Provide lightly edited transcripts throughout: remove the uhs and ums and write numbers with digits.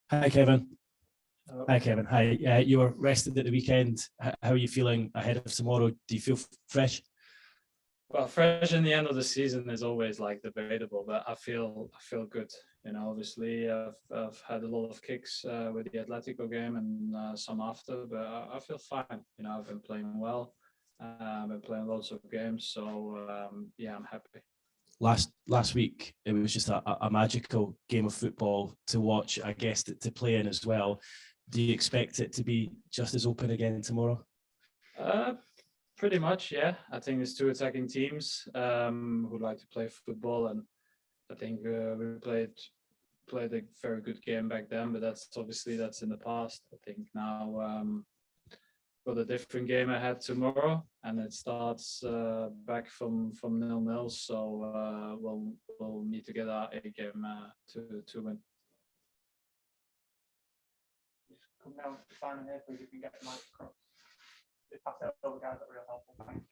Hi, Kevin. Hello. Hi, Kevin. Hi. You were rested at the weekend. How are you feeling ahead of tomorrow? Do you feel fresh? Well, fresh in the end of the season is always like debatable, but I feel good. Obviously I've had a lot of kicks with the Atletico game and some after, but I feel fine. I've been playing well. I've been playing lots of games, so yeah, I'm happy. Last week, it was just a magical game of football to watch, I guess, to play in as well. Do you expect it to be just as open again tomorrow? Uh, Pretty much, yeah. I think it's two attacking teams who like to play football, and I think we played a very good game back then, but that's in the past. I think now got a different game ahead tomorrow, and it starts back from 0-0. So we'll need to get our A game to win. Just come down to Simon here, please, if you get the mic across. Just pass it over, guys. That's real helpful. Thanks.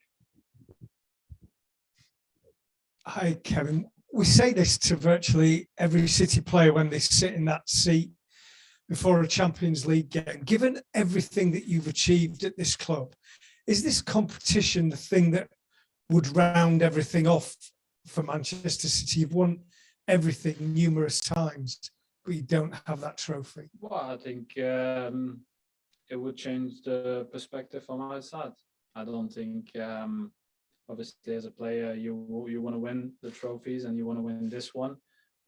Hi, Kevin. We say this to virtually every City player when they sit in that seat before a Champions League game. Given everything that you've achieved at this club, is this competition the thing that would round everything off for Manchester City? You've won everything numerous times, but you don't have that trophy. Well, I think it would change the perspective on my side. I don't think, obviously, as a player, you want to win the trophies and you want to win this one.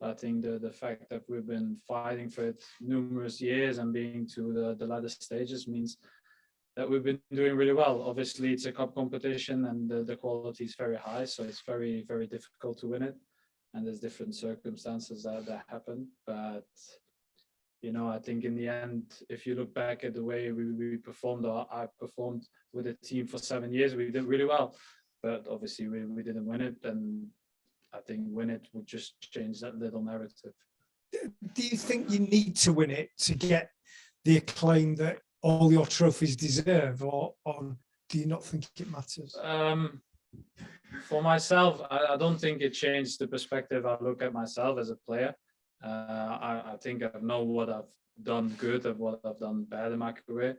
I think the fact that we've been fighting for it numerous years and being to the latter stages means that we've been doing really well. Obviously, it's a cup competition and the quality is very high, so it's very, very difficult to win it. And there's different circumstances that happen. But, I think in the end, if you look back at the way we performed, or I performed with the team for 7 years, we did really well. But obviously, we didn't win it. And I think win it would just change that little narrative. Do you think you need to win it to get the acclaim that all your trophies deserve, or do you not think it matters? For myself, I don't think it changed the perspective I look at myself as a player. I think I know what I've done good and what I've done bad in my career.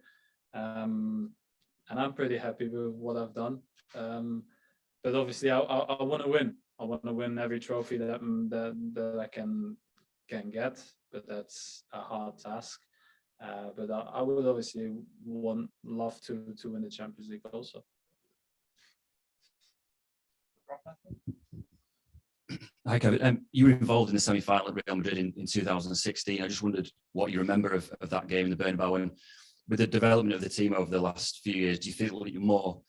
And I'm pretty happy with what I've done. But obviously, I want to win. I want to win every trophy that I can get, but that's a hard task. But I would obviously love to win the Champions League also. Hi, Kevin. You were involved in the semi-final at Real Madrid in 2016. I just wondered what you remember of that game in the Bernabeu, and with the development of the team over the last few years, do you feel that you're more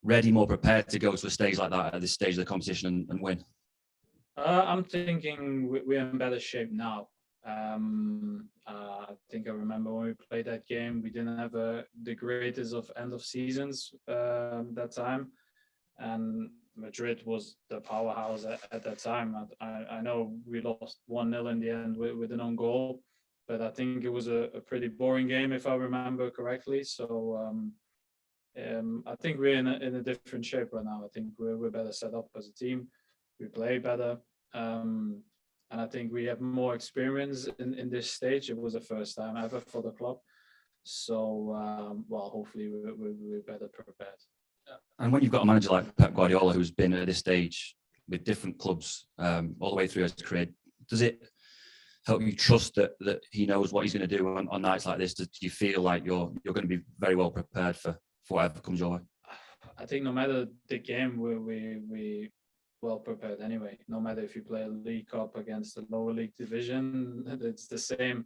ready, more prepared to go to a stage like that at this stage of the competition and win? I'm thinking we're in better shape now. I think I remember when we played that game, we didn't have the greatest of end of seasons that time, and Madrid was the powerhouse at that time. I know we lost 1-0 in the end with an own goal, but I think it was a pretty boring game if I remember correctly. So I think we're in a different shape right now. I think we're better set up as a team. We play better. And I think we have more experience in this stage. It was the first time ever for the club. So, hopefully we're better prepared. And when you've got a manager like Pep Guardiola, who's been at this stage with different clubs all the way through his career, does it help you trust that he knows what he's going to do on nights like this? Do you feel like you're going to be very well prepared for whatever comes your way? I think no matter the game, we well prepared anyway. No matter if you play a League Cup against a lower league division, it's the same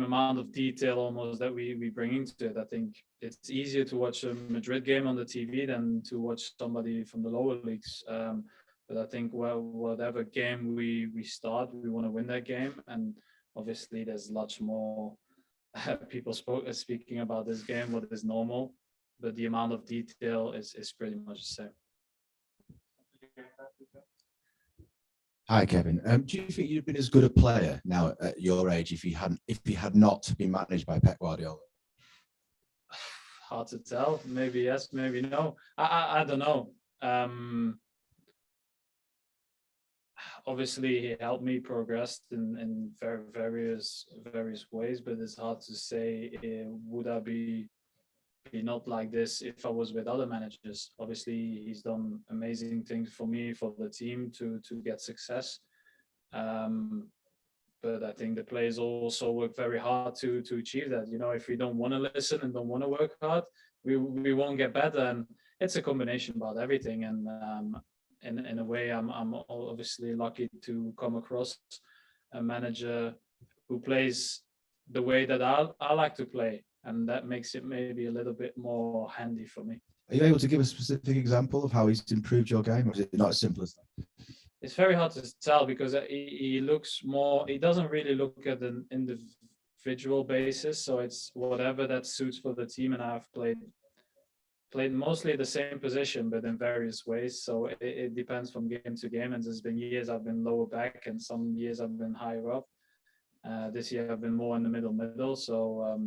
amount of detail almost that we bring into it. I think it's easier to watch a Madrid game on the TV than to watch somebody from the lower leagues. But I think whatever game we start, we want to win that game. And obviously, there's lots more people speaking about this game, what is normal, but the amount of detail is pretty much the same. Hi, Kevin. Do you think you'd been as good a player now at your age if you had not been managed by Pep Guardiola? Hard to tell. Maybe yes, maybe no. I don't know. obviously he helped me progress in various ways, but it's hard to say would I be not like this if I was with other managers. Obviously, he's done amazing things for me, for the team to get success. But I think the players also work very hard to achieve that. You know, if we don't want to listen and don't want to work hard, we won't get better. And it's a combination about everything. And in a way, I'm obviously lucky to come across a manager who plays the way that I like to play, and that makes it maybe a little bit more handy for me. Are you able to give a specific example of how he's improved your game, or is it not as simple as that? It's very hard to tell because he looks more. He doesn't really look at an individual basis, so it's whatever that suits for the team. And I've played mostly the same position, but in various ways. So it depends from game to game. And there's been years I've been lower back, and some years I've been higher up. This year I've been more in the middle. So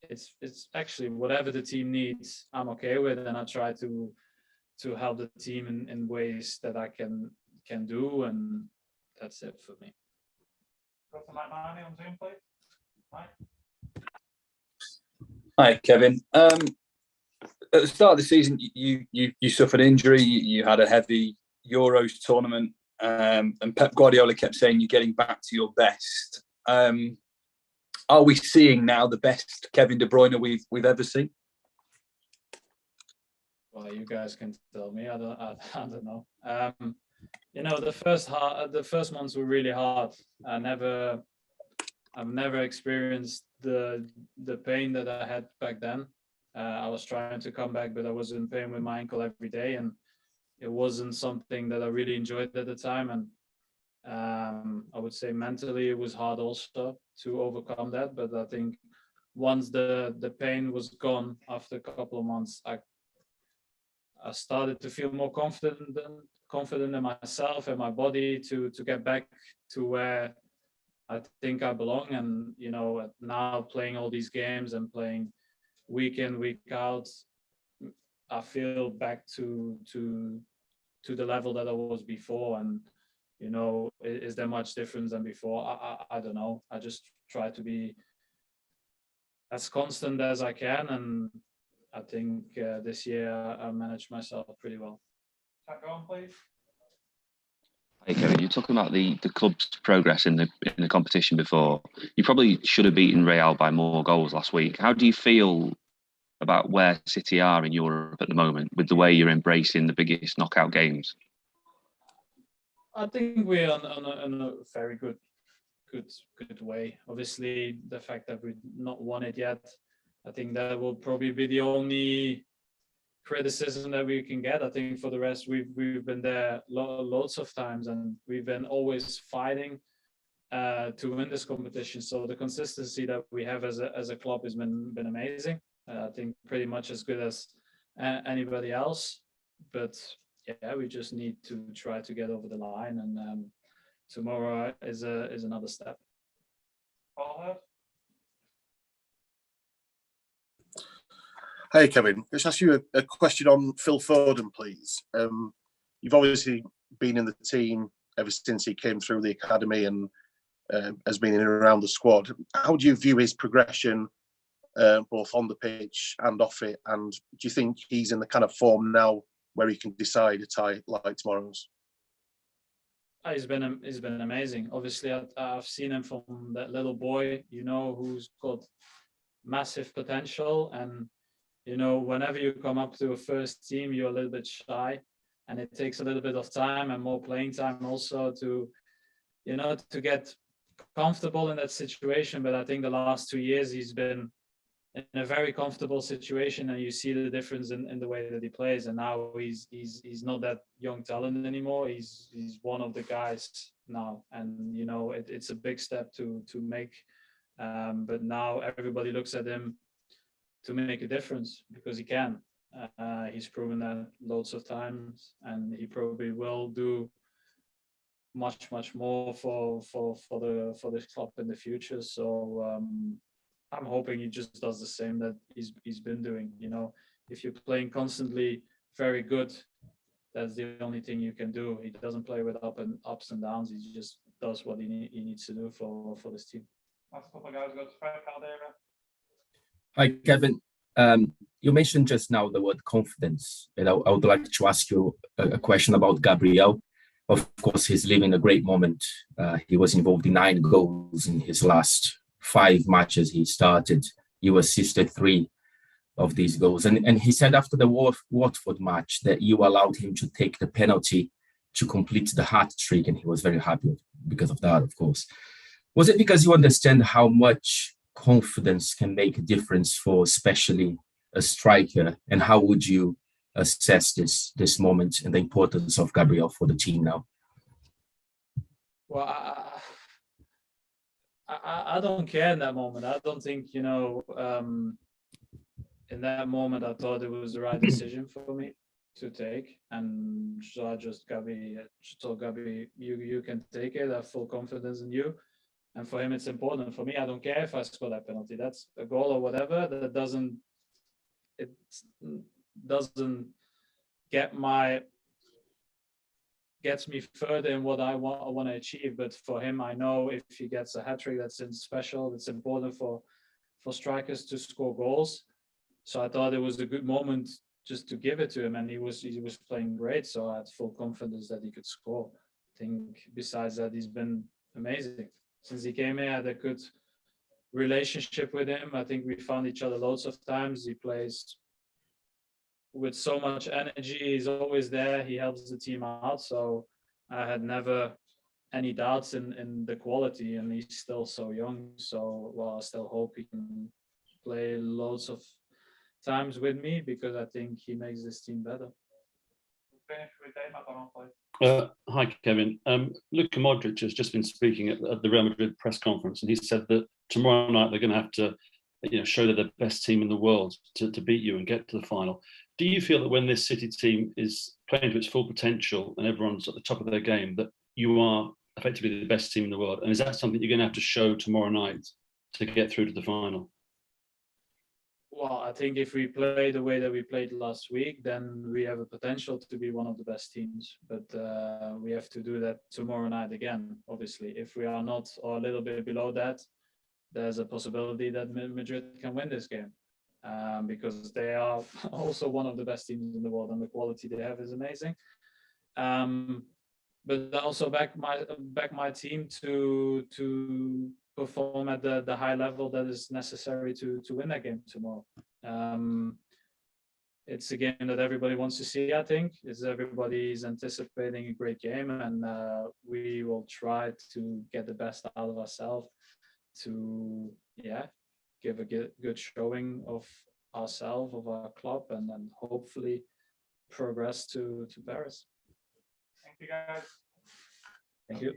it's actually whatever the team needs, I'm okay with, and I try to help the team in ways that I can do, and that's it for me. Go to Mike Marnie on Zoom, please. Mike. Hi, Kevin. At the start of the season, you suffered injury. You had a heavy Euros tournament, and Pep Guardiola kept saying you're getting back to your best. Are we seeing now the best Kevin De Bruyne we've ever seen? Well, you guys can tell me. I don't know. You know, the first months were really hard. I've never experienced the pain that I had back then. I was trying to come back, but I was in pain with my ankle every day, and it wasn't something that I really enjoyed at the time. And I would say mentally it was hard also to overcome that. But I think once the pain was gone after a couple of months, I started to feel more confident in myself and my body to get back to where I think I belong. And you know, now playing all these games and playing week in, week out, I feel back to the level that I was before. And you know, is there much difference than before? I don't know. I just try to be as constant as I can, and I think this year I managed myself pretty well. Go on, please. Hey Kevin, you're talking about the club's progress in the competition before. You probably should have beaten Real by more goals last week. How do you feel about where City are in Europe at the moment, with the way you're embracing the biggest knockout games? I think we're on a very good way. Obviously, the fact that we've not won it yet, I think that will probably be the only criticism that we can get. I think for the rest, we've been there loads of times, and we've been always fighting to win this competition. So the consistency that we have as a club has been amazing. I think pretty much as good as anybody else. But yeah, we just need to try to get over the line, and tomorrow is another step. Powerhouse. Hey Kevin, let's ask you a question on Phil Foden, please. You've obviously been in the team ever since he came through the academy and has been in and around the squad. How do you view his progression, both on the pitch and off it? And do you think he's in the kind of form now where he can decide a tie like tomorrow's? He's been amazing. Obviously, I've seen him from that little boy, you know, who's got massive potential. And you know, whenever you come up to a first team, you're a little bit shy, and it takes a little bit of time and more playing time also to, you know, to get comfortable in that situation. But I think the last 2 years he's been in a very comfortable situation, and you see the difference in the way that he plays. And now he's not that young talent anymore. He's one of the guys now, and you know, it's a big step to make. But now everybody looks at him to make a difference because he can. He's proven that loads of times, and he probably will do much more for this club in the future. So I'm hoping he just does the same that he's been doing. You know, if you're playing constantly very good that's the only thing you can do. He doesn't play with ups and downs. He just does what he needs to do for this team. Last couple of guys go to Fred Caldera. Hi, Kevin. You mentioned just now the word confidence, and I would like to ask you a question about Gabriel. Of course, he's living a great moment. He was involved in 9 goals in his last 5 matches he started. You assisted 3 of these goals. And he said after the Watford match that you allowed him to take the penalty to complete the hat trick, and he was very happy because of that, of course. Was it because you understand how much confidence can make a difference for especially a striker, and how would you assess this moment and the importance of Gabriel for the team now? Well, I don't care in that moment. I don't think, in that moment, I thought it was the right decision for me to take. And so I just told Gabi, you can take it. I have full confidence in you. And for him, it's important. For me, I don't care if I score that penalty. That's a goal or whatever. That doesn't gets me further in what I want to achieve. But for him, I know if he gets a hat trick, that's special. It's important for strikers to score goals. So I thought it was a good moment just to give it to him, and he was playing great. So I had full confidence that he could score. I think besides that, he's been amazing since he came here. I had a good relationship with him. I think we found each other loads of times. He plays with so much energy. He's always there. He helps the team out. So I had never any doubts in the quality, and he's still so young. So, well, I still hope he can play loads of times with me, because I think he makes this team better. Finish with debatable, please. Hi, Kevin. Luka Modric has just been speaking at the Real Madrid press conference, and he said that tomorrow night they're going to have to, show they're the best team in the world to beat you and get to the final. Do you feel that when this City team is playing to its full potential and everyone's at the top of their game, that you are effectively the best team in the world? And is that something you're going to have to show tomorrow night to get through to the final? Well, I think if we play the way that we played last week, then we have a potential to be one of the best teams. But we have to do that tomorrow night again, obviously. If we are not, or a little bit below that, there's a possibility that Madrid can win this game. Because they are also one of the best teams in the world, and the quality they have is amazing. But also back my team to perform at the high level that is necessary to win that game tomorrow. It's a game that everybody wants to see. I think everybody's anticipating a great game, and we will try to get the best out of ourselves to give a good showing of ourselves, of our club, and then hopefully progress to Paris. Thank you, guys. Thank you.